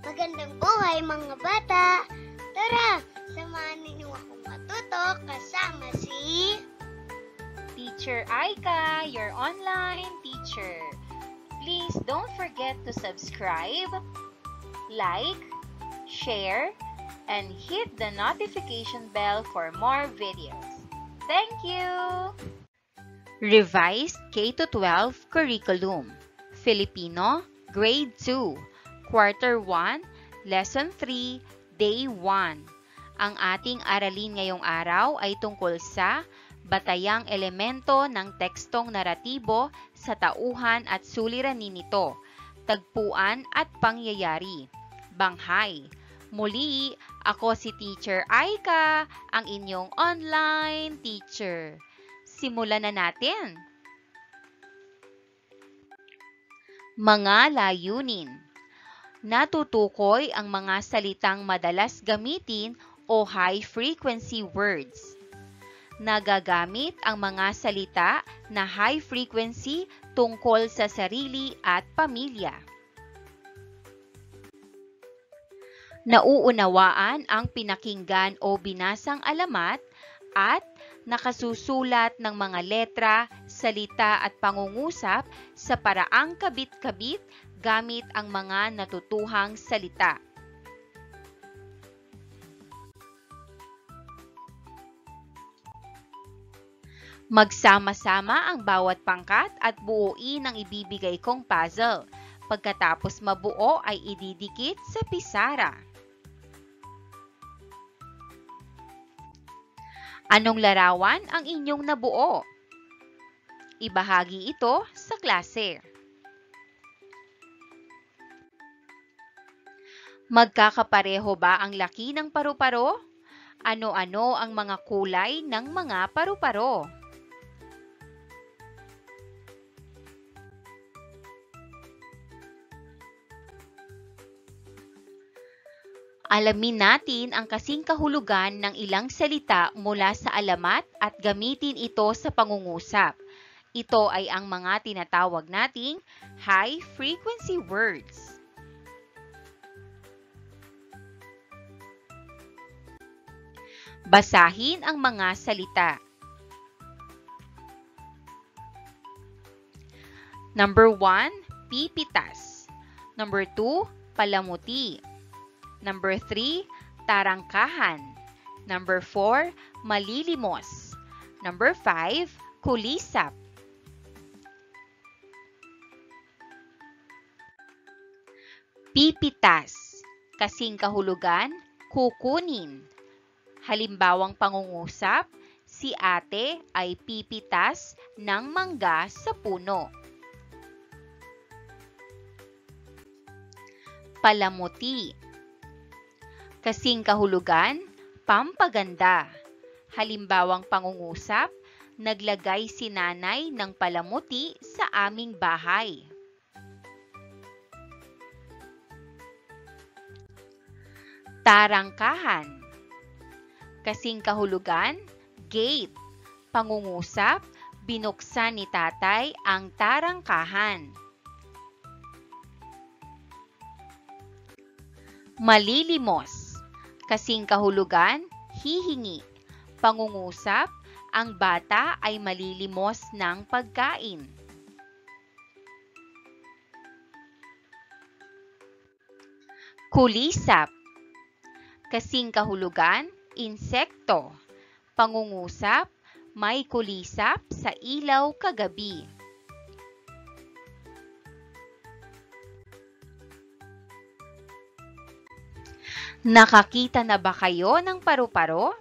Magandang buhay mga bata! Tara, samahan ninyo akong matuto kasama si Teacher Aika, your online teacher. Please don't forget to subscribe, like, share, and hit the notification bell for more videos. Thank you! Revised K-12 Curriculum Filipino, Grade 2, Quarter 1, Lesson 3, Day 1. Ang ating aralin ngayong araw ay tungkol sa batayang elemento ng tekstong naratibo sa tauhan at suliranin nito, tagpuan at pangyayari. Banghay. Muli, ako si Teacher Aika, ang inyong online teacher. Simulan na natin. Mga layunin. Natutukoy ang mga salitang madalas gamitin o high-frequency words. Nagagamit ang mga salita na high-frequency tungkol sa sarili at pamilya. Nauunawaan ang pinakinggan o binasang alamat at nakasusulat ng mga letra, salita at pangungusap sa paraang kabit-kabit gamit ang mga natutuhang salita. Magsama-sama ang bawat pangkat at buuin ang ibibigay kong puzzle. Pagkatapos mabuo ay ididikit sa pisara. Anong larawan ang inyong nabuo? Ibahagi ito sa klase. Magkakapareho ba ang laki ng paru-paro? Ano-ano ang mga kulay ng mga paru-paro? Alamin natin ang kasing kahulugan ng ilang salita mula sa alamat at gamitin ito sa pangungusap. Ito ay ang mga tinatawag nating high-frequency words. Basahin ang mga salita. Number 1, pipitas. Number 2, palamuti. Number 3, tarangkahan. Number 4, malilimos. Number 5, kulisap. Pipitas. Kasing kahulugan, kukunin. Halimbawang pangungusap, si ate ay pipitas ng mangga sa puno. Palamuti. Kasing kahulugan, pampaganda. Halimbawang pangungusap, naglagay si nanay ng palamuti sa aming bahay. Tarangkahan. Kasing kahulugan, gate. Pangungusap, binuksan ni tatay ang tarangkahan. Malilimos. Kasing kahulugan, hihingi. Pangungusap, ang bata ay malilimos ng pagkain. Kulisap. Kasing kahulugan, insekto. Pangungusap, may kulisap sa ilaw kagabi. Nakakita na ba kayo ng paru-paro?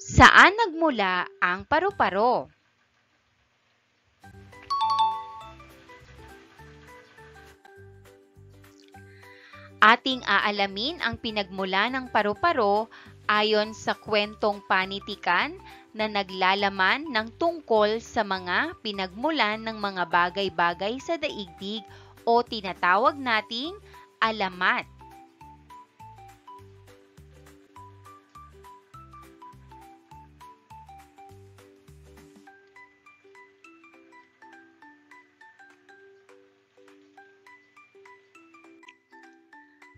Saan nagmula ang paru-paro? Ating aalamin ang pinagmula ng paru-paro ayon sa kwentong panitikan na naglalaman ng tungkol sa mga pinagmulan ng mga bagay-bagay sa daigdig o tinatawag nating alamat.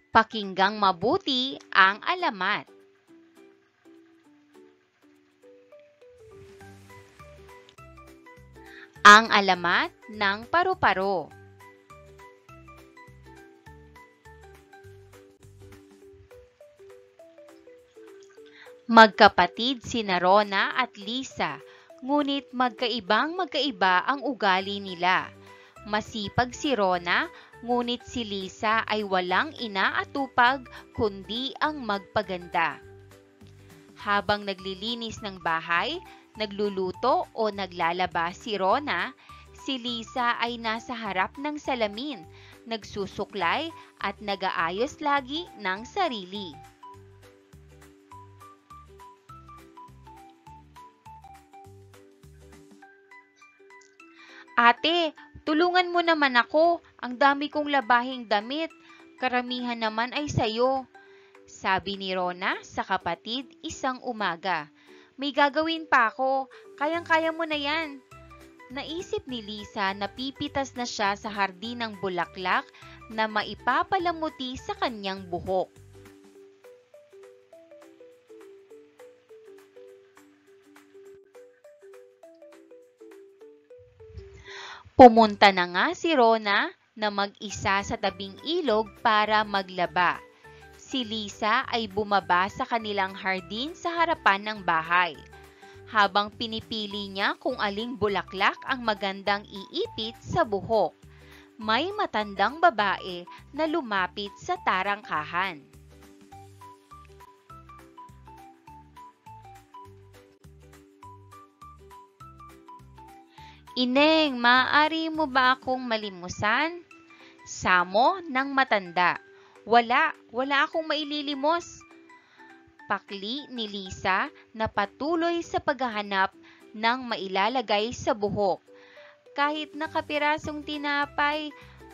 Pakinggang mabuti ang alamat. Ang alamat ng paru-paro. Magkapatid sina Rona at Lisa, ngunit magkaiba ang ugali nila. Masipag si Rona, ngunit si Lisa ay walang inaatupag kundi ang magpaganda. Habang naglilinis ng bahay, nagluluto o naglalaba si Rona, si Lisa ay nasa harap ng salamin, nagsusuklay at nag-aayos lagi ng sarili. Ate, tulungan mo naman ako. Ang dami kong labahing damit. Karamihan naman ay sayo. Sabi ni Rona sa kapatid isang umaga. May gagawin pa ako. Kayang-kaya mo na yan. Naisip ni Lisa na pipitas na siya sa hardin ng bulaklak na maipapalamuti sa kanyang buhok. Pumunta na nga si Rona na mag-isa sa tabing ilog para maglaba. Si Lisa ay bumaba sa kanilang hardin sa harapan ng bahay. Habang pinipili niya kung aling bulaklak ang magandang iipit sa buhok, may matandang babae na lumapit sa tarangkahan. Ineng, maaari mo ba akong malimusan? Samo ng matanda. Wala akong maililimos. Pakli ni Lisa na patuloy sa paghahanap ng mailalagay sa buhok. Kahit nakapirasong tinapay,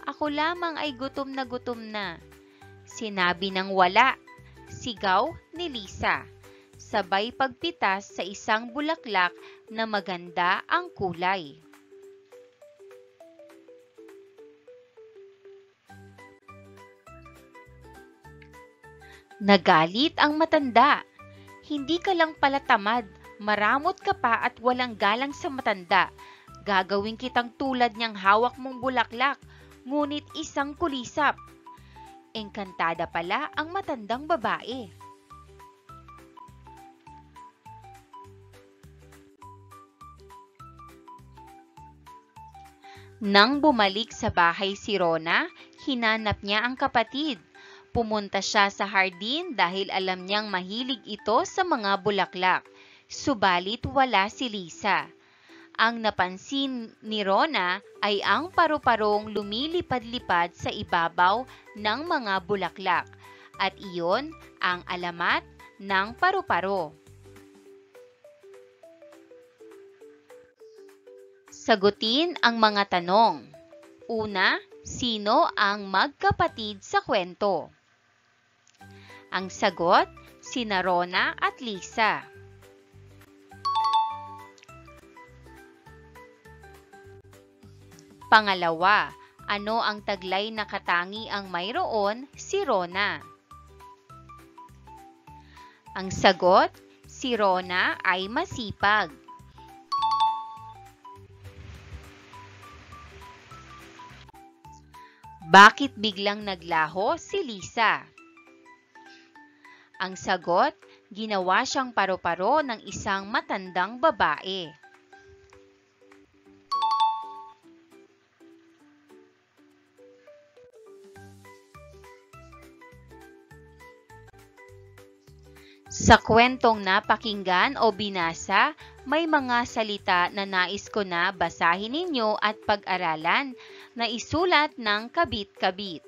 ako lamang ay gutom na. Sinabi ng wala, sigaw ni Lisa. Sabay pagpitas sa isang bulaklak na maganda ang kulay. Nagalit ang matanda. Hindi ka lang pala tamad, maramot ka pa at walang galang sa matanda. Gagawin kitang tulad niyang hawak mong bulaklak, ngunit isang kulisap. Engkantada pala ang matandang babae. Nang bumalik sa bahay si Rona, hinanap niya ang kapatid. Pumunta siya sa hardin dahil alam niyang mahilig ito sa mga bulaklak. Subalit wala si Lisa. Ang napansin ni Rona ay ang paru-parong lumilipad-lipad sa ibabaw ng mga bulaklak. At iyon ang alamat ng paru-paro. Sagutin ang mga tanong. Una, sino ang magkapatid sa kwento? Ang sagot, sina Rona at Lisa. Pangalawa, ano ang taglay na katangi ang mayroon si Rona? Ang sagot, si Rona ay masipag. Bakit biglang naglaho si Lisa? Ang sagot, ginawa siyang paru-paro ng isang matandang babae. Sa kwentong napakinggan o binasa, may mga salita na nais ko na basahin ninyo at pag-aralan na isulat ng kabit-kabit.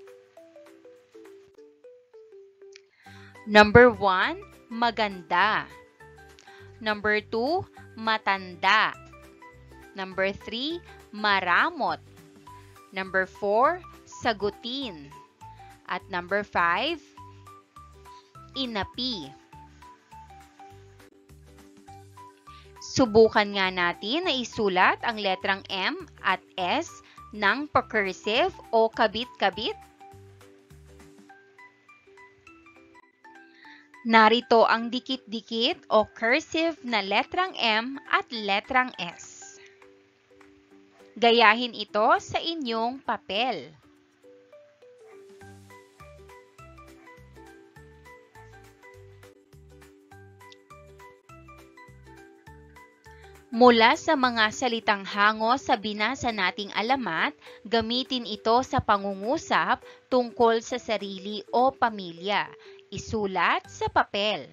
Number 1, maganda. Number 2, matanda. Number 3, maramot. Number 4, sagutin. At number 5, inapi. Subukan nga natin na isulat ang letrang M at S ng pa-cursive o kabit-kabit. Narito ang dikit-dikit o cursive na letrang M at letrang S. Gayahin ito sa inyong papel. Mula sa mga salitang hango sa binasa nating alamat, gamitin ito sa pangungusap tungkol sa sarili o pamilya. Isulat sa papel.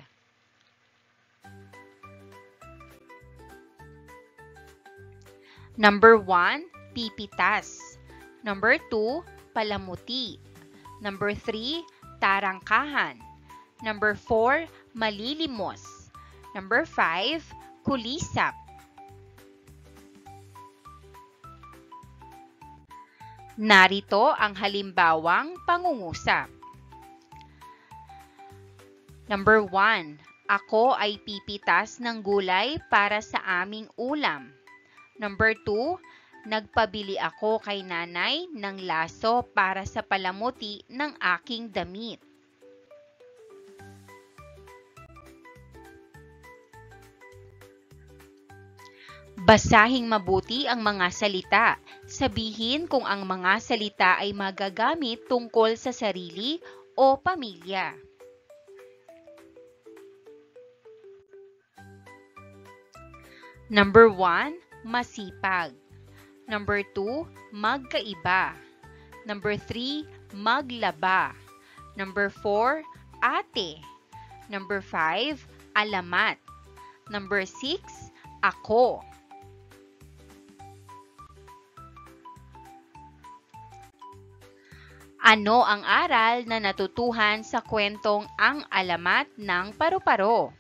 Number 1, pipitas. Number 2, palamuti. Number 3, tarangkahan. Number 4, malilimos. Number 5, kulisap. Narito ang halimbawang pangungusap. Number 1, ako ay pipitas ng gulay para sa aming ulam. Number 2, nagpabili ako kay nanay ng laso para sa palamuti ng aking damit. Basahing mabuti ang mga salita. Sabihin kung ang mga salita ay magagamit tungkol sa sarili o pamilya. Number 1, masipag. Number 2, magkaiba. Number 3, maglaba. Number 4, ate. Number 5, alamat. Number 6, ako. Ano ang aral na natutuhan sa kwentong Ang Alamat ng Paru-Paro?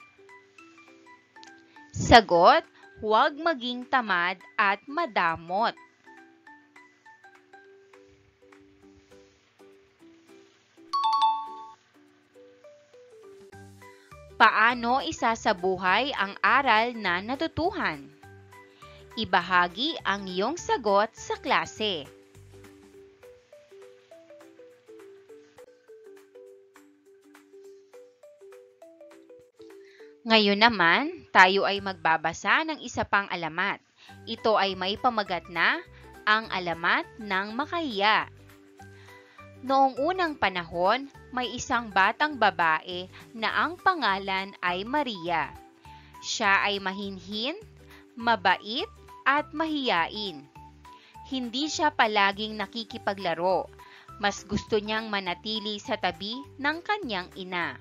Sagot, huwag maging tamad at madamot. Paano isasabuhay ang aral na natutuhan? Ibahagi ang iyong sagot sa klase. Ngayon naman, tayo ay magbabasa ng isa pang alamat. Ito ay may pamagat na Ang Alamat ng Makahiya. Noong unang panahon, may isang batang babae na ang pangalan ay Maria. Siya ay mahinhin, mabait at mahiyain. Hindi siya palaging nakikipaglaro. Mas gusto niyang manatili sa tabi ng kanyang ina.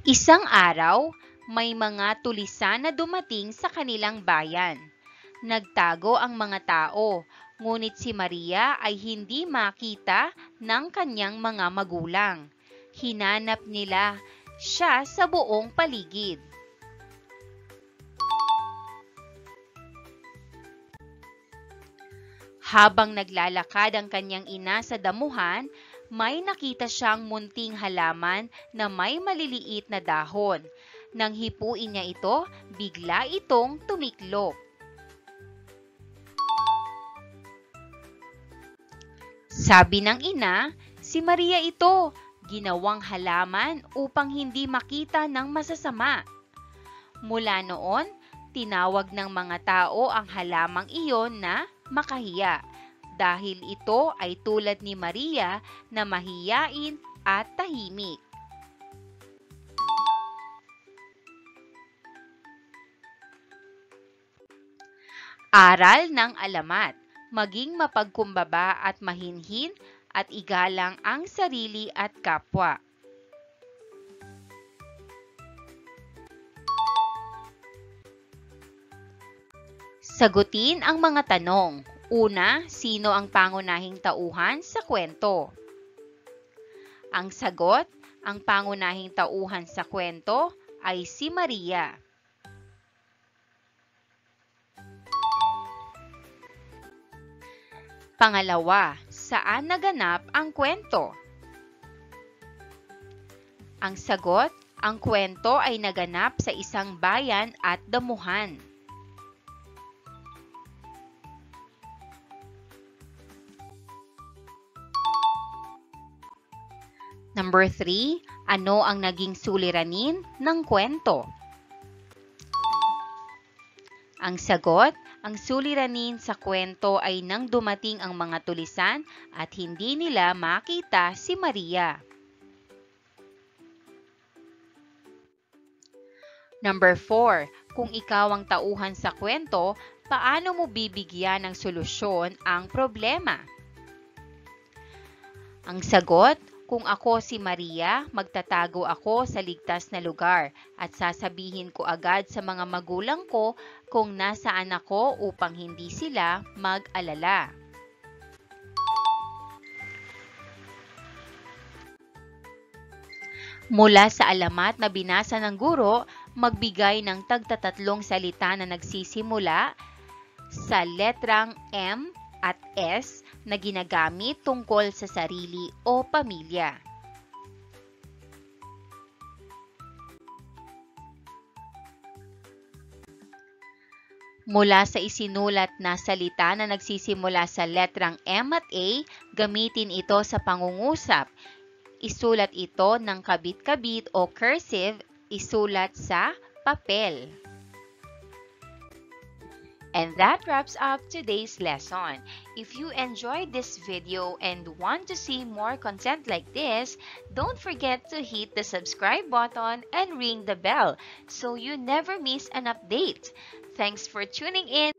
Isang araw, may mga tulisan na dumating sa kanilang bayan. Nagtago ang mga tao, ngunit si Maria ay hindi makita ng kanyang mga magulang. Hinanap nila siya sa buong paligid. Habang naglalakad ang kanyang ina sa damuhan, may nakita siyang munting halaman na may maliliit na dahon. Nang hipuin niya ito, bigla itong tumiklop. Sabi ng ina, si Maria ito, ginawang halaman upang hindi makita ng masasama. Mula noon, tinawag ng mga tao ang halamang iyon na makahiya. Dahil ito ay tulad ni Maria na mahiyain at tahimik. Aral ng alamat, maging mapagkumbaba at mahinhin at igalang ang sarili at kapwa. Sagutin ang mga tanong. Una, sino ang pangunahing tauhan sa kwento? Ang sagot, ang pangunahing tauhan sa kwento ay si Maria. Pangalawa, saan naganap ang kwento? Ang sagot, ang kwento ay naganap sa isang bayan at damuhan. Number 3, ano ang naging suliranin ng kwento? Ang sagot, ang suliranin sa kwento ay nang dumating ang mga tulisan at hindi nila makita si Maria. Number 4, kung ikaw ang tauhan sa kwento, paano mo bibigyan ng solusyon ang problema? Ang sagot, kung ako si Maria, magtatago ako sa ligtas na lugar at sasabihin ko agad sa mga magulang ko kung nasaan ako upang hindi sila mag-alala. Mula sa alamat na binasa ng guro, magbigay ng tagtatatlong salita na nagsisimula sa letrang M at S na ginagamit tungkol sa sarili o pamilya. Mula sa isinulat na salita na nagsisimula sa letrang M at A, gamitin ito sa pangungusap. Isulat ito ng kabit-kabit o cursive, isulat sa papel. And that wraps up today's lesson. If you enjoyed this video and want to see more content like this, don't forget to hit the subscribe button and ring the bell so you never miss an update. Thanks for tuning in.